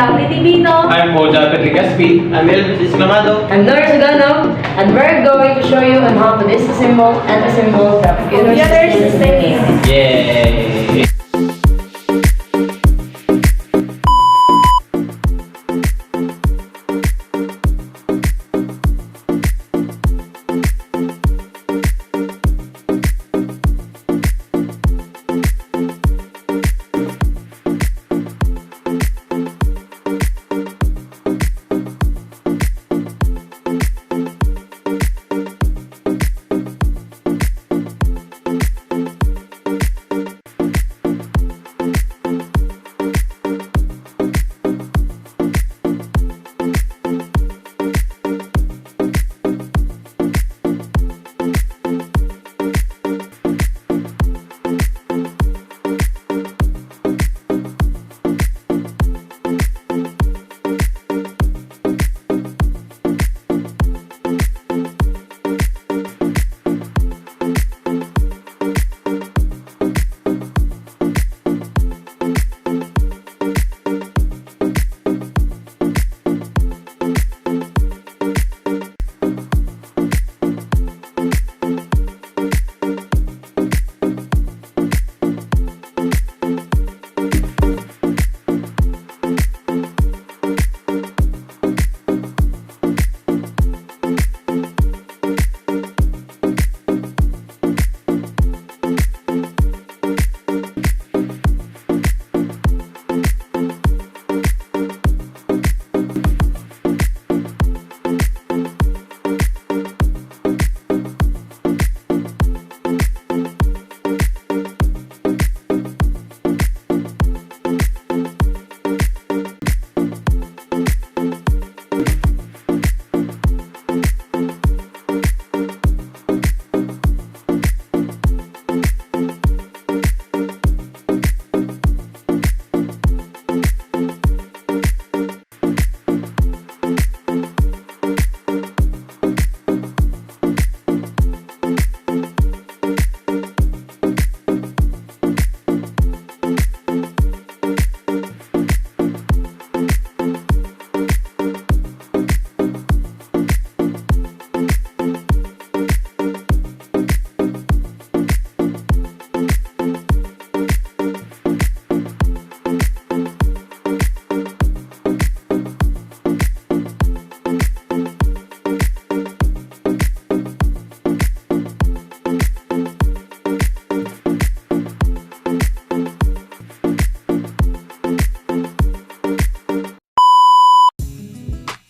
Lovely Divino. I'm Moja Petrigaspi. I'm Elvis Islamado. I'm Nora Sagano, and we're going to show you on how to disassemble and assemble the computer system. Yay!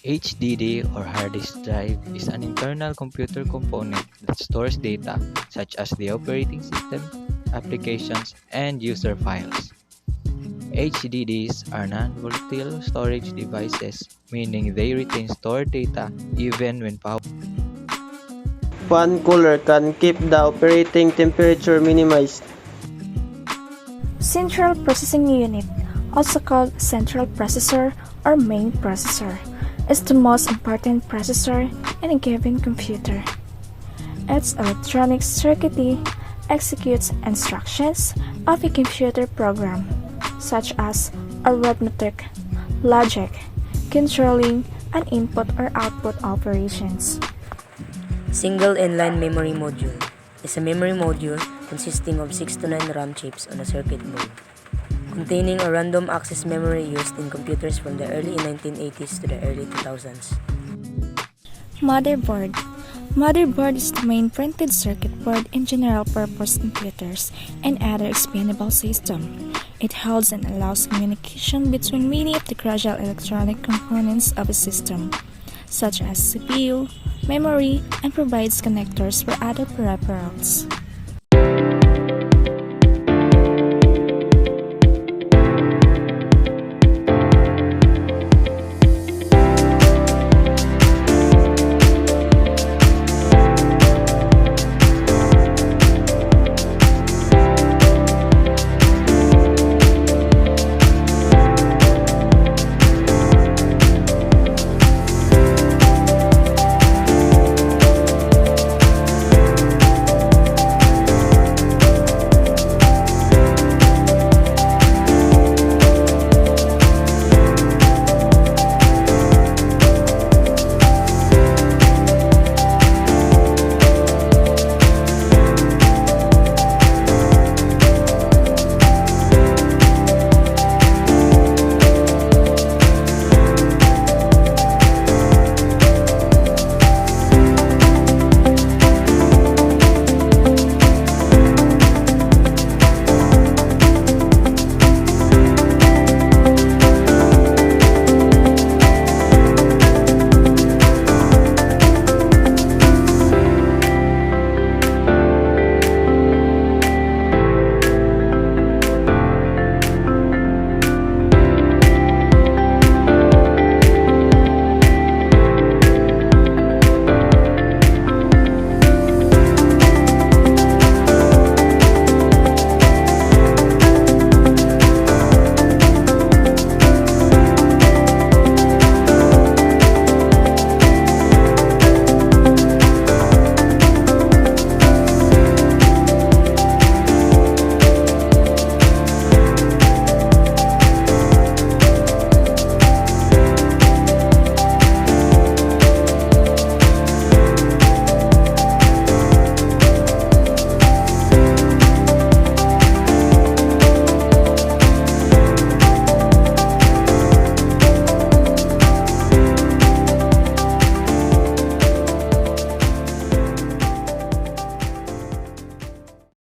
HDD or hard disk drive is an internal computer component that stores data such as the operating system, applications, and user files. HDDs are non-volatile storage devices, meaning they retain stored data even when powered. Fan cooler can keep the operating temperature minimized. Central Processing Unit, also called Central Processor or Main Processor, is the most important processor in a given computer. Its electronic circuitry executes instructions of a computer program, such as arithmetic, logic, controlling, and input or output operations. Single inline memory module is a memory module consisting of 6 to 9 RAM chips on a circuit board, containing a random access memory used in computers from the early 1980s to the early 2000s. Motherboard. Motherboard is the main printed circuit board in general-purpose computers and other expandable systems. It holds and allows communication between many of the crucial electronic components of a system, such as CPU, memory, and provides connectors for other peripherals.